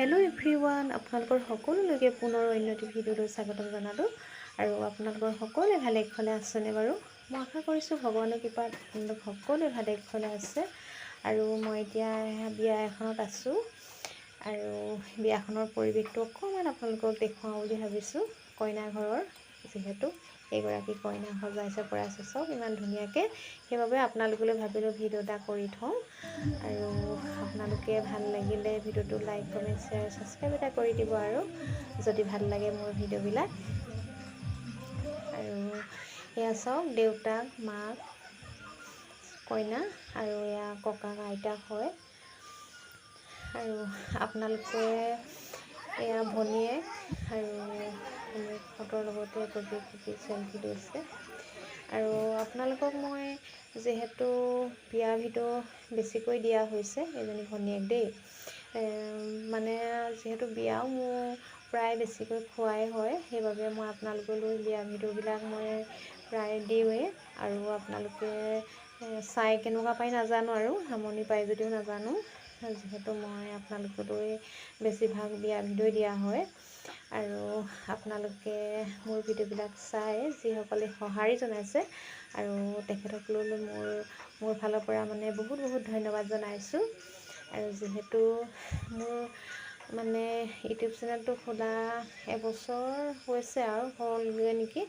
Hello' everyone, আপোনালোকৰ সকলোলৈকে পুনৰ অন্য এটি ভিডিঅ'লৈ স্বাগতম জনালোঁ। আৰু আপোনালোকৰ সকলোৱে ভালে কুশলে আছেনে বাৰু? মই আশা কৰিছোঁ ভগৱানৰ কৃপাত আপোনালোক সকলোৱে ভালে কুশলে আছে। আৰু মই এতিয়া বিয়া এখনত আছোঁ আৰু বিয়াখনৰ পৰিৱেশটো অকণমান আপোনালোকক দেখুৱাওঁ বুলি ভাবিছোঁ। কইনা ঘৰৰ যিহেতু এইগৰাকী কইনা সজাইছে পৰাইছে চব ইমান ধুনীয়াকৈ, সেইবাবে আপোনালোকলৈ ভাবিলোঁ ভিডিঅ' এটা কৰি থওঁ। আৰু আপোনালোকে ভাল লাগিলে ভিডিঅ'টো লাইক কমেণ্ট শ্বেয়াৰ ছাবস্ক্ৰাইব এটা কৰি দিব আৰু যদি ভাল লাগে মোৰ ভিডিঅ'বিলাক। আৰু এয়া চাওক, দেউতাক মাক কইনা আৰু এয়া ককাক আইতাক হয়। আৰু আপোনালোকে এয়া ভনীয়েক আৰু ভনীয়েকহঁতৰ লগতে একপি একপি চেলফি লৈছে। আৰু আপোনালোকক মই যিহেতু বিয়া ভিডিঅ' বেছিকৈ দিয়া হৈছে, এজনী ভনীয়েক দেই, মানে যিহেতু বিয়াও মোৰ প্ৰায় বেছিকৈ খোৱাই হয়, সেইবাবে মই আপোনালোকলৈ বিয়া ভিডিঅ'বিলাক মই প্ৰায় দিওঁৱেই। আৰু আপোনালোকে চাই কেনেকুৱা পাই নাজানো, আৰু আমনি পাই যদিও নাজানো, যিহেতু মই আপোনালোকলৈ বেছিভাগ বিয়া ভিডিঅ'ই দিয়া হয়। আৰু আপোনালোকে মোৰ ভিডিঅ'বিলাক চাই যিসকলে সঁহাৰি জনাইছে আৰু তেখেতসকললৈ মোৰ ফালৰ পৰা মানে বহুত বহুত ধন্যবাদ জনাইছোঁ। আৰু যিহেতু মোৰ মানে ইউটিউব চেনেলটো খোলা এবছৰ হৈছে আৰু হ'লগৈ নেকি,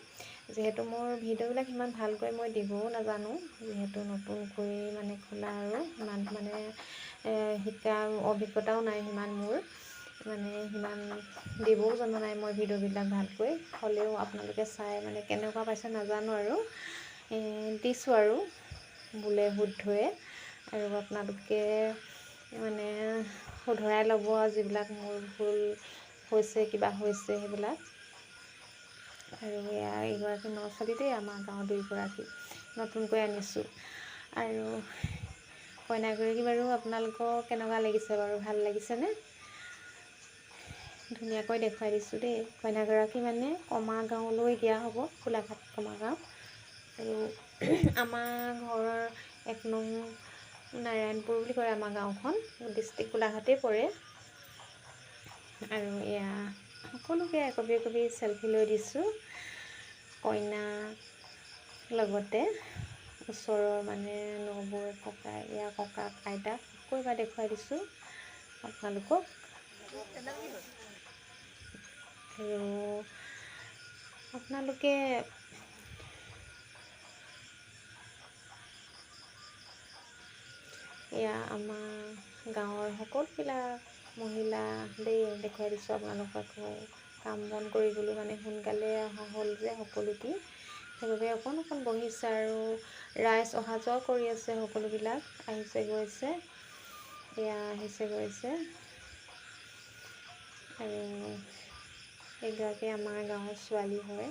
যিহেতু মোৰ ভিডিঅ'বিলাক সিমান ভালকৈ মই দিবও নাজানো, যিহেতু নতুনকৈ মানে খোলা আৰু ইমান মানে শিকাৰ অভিজ্ঞতাও নাই সিমান মোৰ, মানে সিমান দিবও জনা নাই মই ভিডিঅ'বিলাক ভালকৈ। হ'লেও আপোনালোকে চাই মানে কেনেকুৱা পাইছে নাজানো, আৰু দিছোঁ আৰু বোলে শুদ্ধয়ে। আৰু আপোনালোকে মানে শুধৰাই ল'ব আৰু যিবিলাক মোৰ ভুল হৈছে কিবা হৈছে সেইবিলাক। আৰু এয়া এইগৰাকী নছোৱালী দেই, আমাৰ গাঁৱৰ দুইগৰাকী নতুনকৈ আনিছোঁ। আৰু কইনাগৰাকী বাৰু আপোনালোকক কেনেকুৱা লাগিছে বাৰু, ভাল লাগিছেনে? ধুনীয়াকৈ দেখুৱাই দিছোঁ দেই। কইনাগৰাকী মানে কমাৰ গাঁৱলৈ দিয়া হ'ব, গোলাঘাট কমাৰ গাঁও। আৰু আমাৰ ঘৰৰ 1 নং নাৰায়ণপুৰ বুলি কয় আমাৰ গাঁওখন, ডিষ্ট্ৰিক্ট গোলাঘাটেই পৰে। আৰু এয়া সকলোকে একপি একপি চেলফি লৈ দিছোঁ, কইনা লগতে ওচৰৰ মানে নবৌ ককাই এয়া ককাক আইতাক আকৌ এবাৰ দেখুৱাই দিছোঁ আপোনালোকক। আৰু আপোনালোকে এয়া আমাৰ গাঁৱৰ সকলোবিলাক মহিলা দেই দেখুৱাই দিছোঁ আপোনালোকক। আকৌ কাম বন কৰিবলৈ মানে সোনকালে অহা হ'ল যে সকলোটি, সেইবাবে অকণ বহিছে। আৰু ৰাইজ অহা যোৱাও কৰি আছে, সকলোবিলাক আহিছে গৈছে, এয়া আহিছে গৈছে। আৰু এইগৰাকী আমাৰ গাঁৱৰ ছোৱালী হয়।